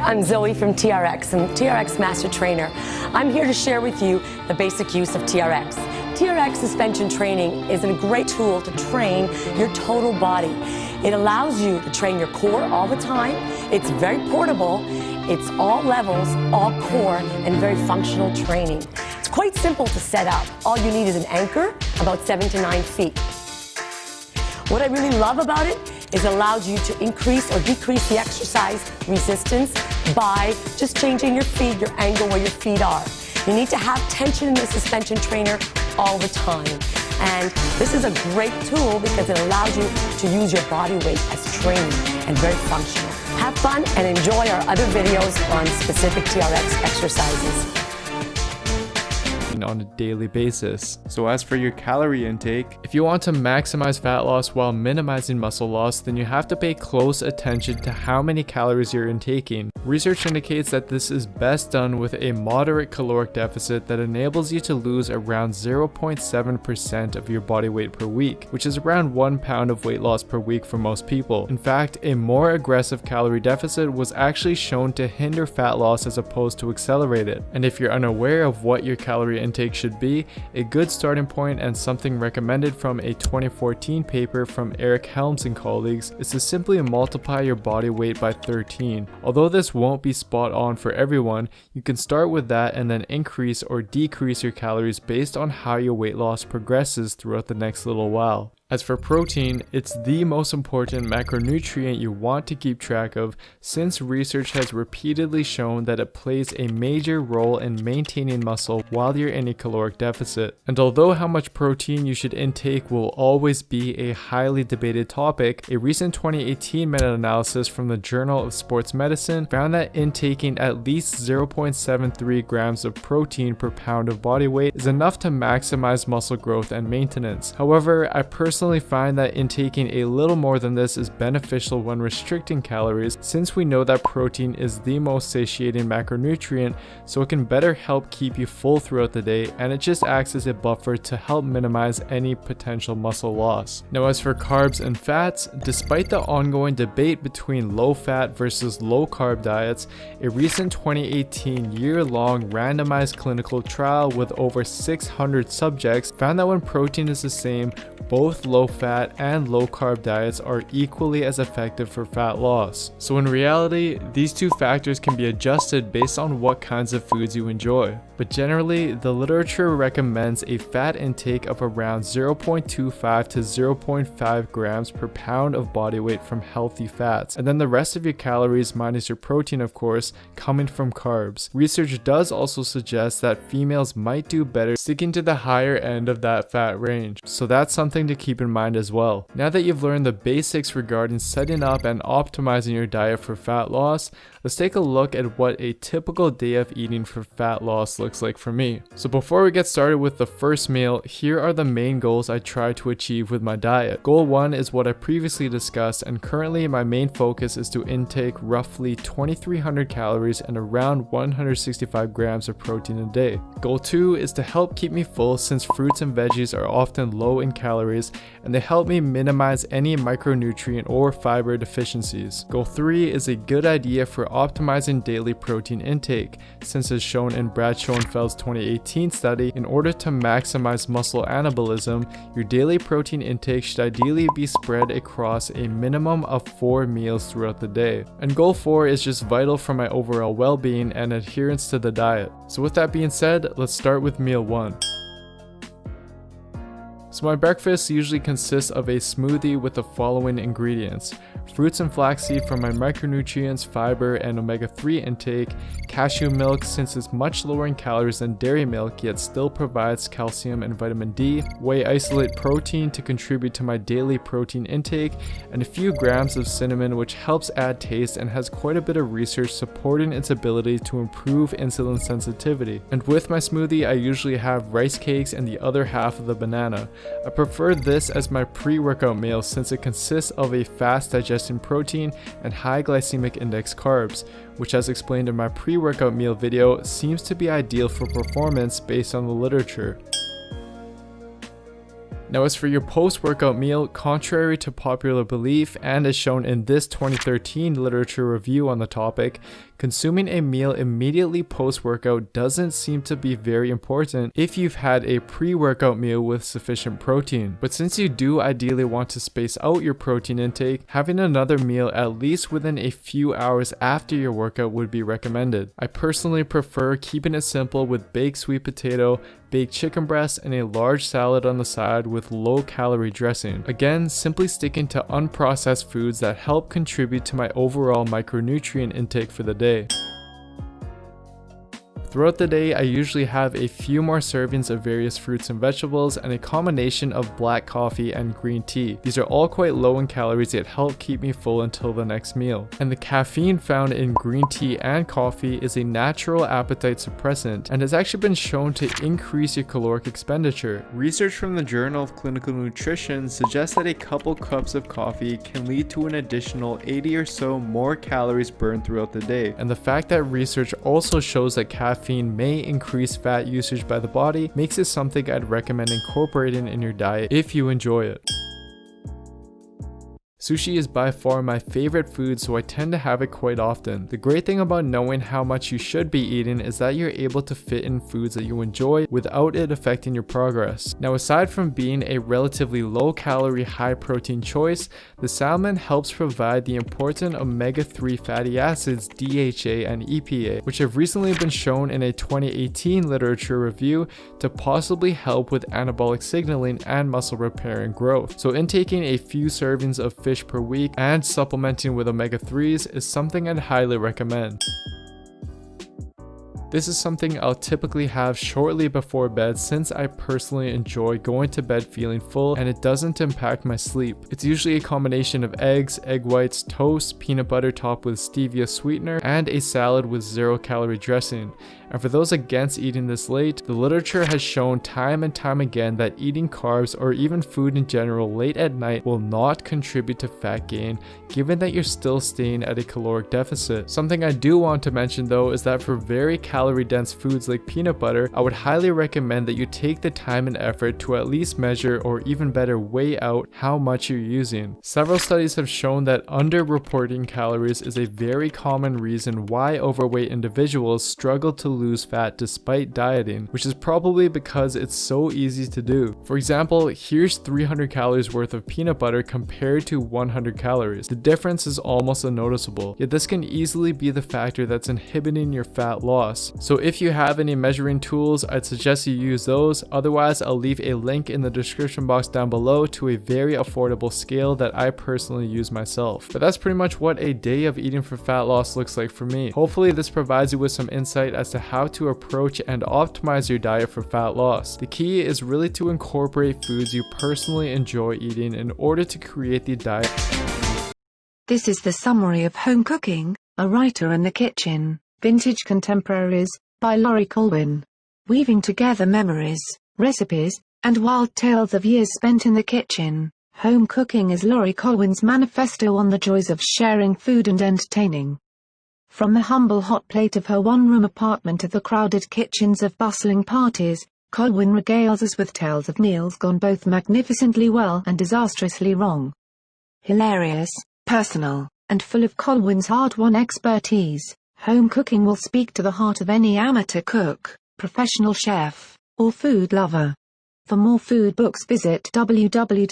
I'm Zoe from TRX and TRX Master Trainer. I'm here to share with you the basic use of TRX. TRX suspension training is a great tool to train your total body. It allows you to train your core all the time. It's very portable. It's all levels, all core, and very functional training. It's quite simple to set up. All you need is an anchor, about 7 to 9 feet. What I really love about it is it allows you to increase or decrease the exercise resistance by just changing your feet, your angle where your feet are. You need to have tension in the suspension trainer all the time. And this is a great tool because it allows you to use your body weight as training and very functional. Have fun and enjoy our other videos on specific TRX exercises on a daily basis. So as for your calorie intake, if you want to maximize fat loss while minimizing muscle loss, then you have to pay close attention to how many calories you're intaking. Research indicates that this is best done with a moderate caloric deficit that enables you to lose around 0.7% of your body weight per week, which is around 1 pound of weight loss per week for most people. In fact, a more aggressive calorie deficit was actually shown to hinder fat loss as opposed to accelerate it. And if you're unaware of what your calorie intake should be, a good starting point and something recommended from a 2014 paper from Eric Helms and colleagues is to simply multiply your body weight by 13. Although this won't be spot on for everyone, you can start with that and then increase or decrease your calories based on how your weight loss progresses throughout the next little while. As for protein, it's the most important macronutrient you want to keep track of since research has repeatedly shown that it plays a major role in maintaining muscle while you're in a caloric deficit. And although how much protein you should intake will always be a highly debated topic, a recent 2018 meta-analysis from the Journal of Sports Medicine found that intaking at least 0.73 grams of protein per pound of body weight is enough to maximize muscle growth and maintenance. However, I personally find that intaking a little more than this is beneficial when restricting calories, since we know that protein is the most satiating macronutrient, so it can better help keep you full throughout the day, and it just acts as a buffer to help minimize any potential muscle loss. Now as for carbs and fats, despite the ongoing debate between low-fat versus low-carb diets, a recent 2018 year-long randomized clinical trial with over 600 subjects found that when protein is the same, both low-fat and low-carb diets are equally as effective for fat loss. So in reality, these two factors can be adjusted based on what kinds of foods you enjoy. But generally, the literature recommends a fat intake of around 0.25 to 0.5 grams per pound of body weight from healthy fats, and then the rest of your calories, minus your protein of course, coming from carbs. Research does also suggest that females might do better sticking to the higher end of that fat range, so that's something to keep in mind as well. Now that you've learned the basics regarding setting up and optimizing your diet for fat loss, let's take a look at what a typical day of eating for fat loss looks like for me. So before we get started with the first meal, here are the main goals I try to achieve with my diet. Goal 1 is what I previously discussed, and currently my main focus is to intake roughly 2,300 calories and around 165 grams of protein a day. Goal 2 is to help keep me full, since fruits and veggies are often low in calories and they help me minimize any micronutrient or fiber deficiencies. Goal 3 is a good idea for optimizing daily protein intake, since as shown in Brad Schoenfeld's 2018 study, in order to maximize muscle anabolism, your daily protein intake should ideally be spread across a minimum of 4 meals throughout the day. And goal 4 is just vital for my overall well-being and adherence to the diet. So with that being said, let's start with meal 1. So my breakfast usually consists of a smoothie with the following ingredients: fruits and flaxseed for my micronutrients, fiber, and omega-3 intake, cashew milk since it's much lower in calories than dairy milk yet still provides calcium and vitamin D, whey isolate protein to contribute to my daily protein intake, and a few grams of cinnamon, which helps add taste and has quite a bit of research supporting its ability to improve insulin sensitivity. And with my smoothie, I usually have rice cakes and the other half of the banana. I prefer this as my pre-workout meal since it consists of a fast digesting protein and high glycemic index carbs, which, as explained in my pre-workout meal video, seems to be ideal for performance based on the literature. Now as for your post-workout meal, contrary to popular belief and as shown in this 2013 literature review on the topic, consuming a meal immediately post-workout doesn't seem to be very important if you've had a pre-workout meal with sufficient protein. But since you do ideally want to space out your protein intake, having another meal at least within a few hours after your workout would be recommended. I personally prefer keeping it simple with baked sweet potato, baked chicken breast, and a large salad on the side with low calorie dressing. Again, simply sticking to unprocessed foods that help contribute to my overall micronutrient intake for the day. Throughout the day, I usually have a few more servings of various fruits and vegetables and a combination of black coffee and green tea. These are all quite low in calories yet help keep me full until the next meal. And the caffeine found in green tea and coffee is a natural appetite suppressant and has actually been shown to increase your caloric expenditure. Research from the Journal of Clinical Nutrition suggests that a couple cups of coffee can lead to an additional 80 or so more calories burned throughout the day. And the fact that research also shows that caffeine may increase fat usage by the body makes it something I'd recommend incorporating in your diet if you enjoy it. Sushi is by far my favorite food, so I tend to have it quite often. The great thing about knowing how much you should be eating is that you're able to fit in foods that you enjoy without it affecting your progress. Now, aside from being a relatively low calorie, high protein choice, the salmon helps provide the important omega-3 fatty acids DHA and EPA, which have recently been shown in a 2018 literature review to possibly help with anabolic signaling and muscle repair and growth. So intaking a few servings of fish per week and supplementing with omega-3s is something I'd highly recommend. This is something I'll typically have shortly before bed since I personally enjoy going to bed feeling full and it doesn't impact my sleep. It's usually a combination of eggs, egg whites, toast, peanut butter topped with stevia sweetener, and a salad with 0-calorie dressing. And for those against eating this late, the literature has shown time and time again that eating carbs or even food in general late at night will not contribute to fat gain, given that you're still staying at a caloric deficit. Something I do want to mention though is that for very calorie dense foods like peanut butter, I would highly recommend that you take the time and effort to at least measure or even better weigh out how much you're using. Several studies have shown that underreporting calories is a very common reason why overweight individuals struggle to lose fat despite dieting, which is probably because it's so easy to do. For example, here's 300 calories worth of peanut butter compared to 100 calories. The difference is almost unnoticeable, yet this can easily be the factor that's inhibiting your fat loss. So if you have any measuring tools, I'd suggest you use those. Otherwise, I'll leave a link in the description box down below to a very affordable scale that I personally use myself. But that's pretty much what a day of eating for fat loss looks like for me. Hopefully this provides you with some insight as to how to approach and optimize your diet for fat loss. The key is really to incorporate foods you personally enjoy eating in order to create the diet. This is the summary of Home Cooking, A Writer in the Kitchen, Vintage Contemporaries, by Laurie Colwin. Weaving together memories, recipes, and wild tales of years spent in the kitchen, Home Cooking is Laurie Colwin's manifesto on the joys of sharing food and entertaining. From the humble hot plate of her one-room apartment to the crowded kitchens of bustling parties, Colwin regales us with tales of meals gone both magnificently well and disastrously wrong. Hilarious, personal, and full of Colwin's hard-won expertise, Home Cooking will speak to the heart of any amateur cook, professional chef, or food lover. For more food books visit www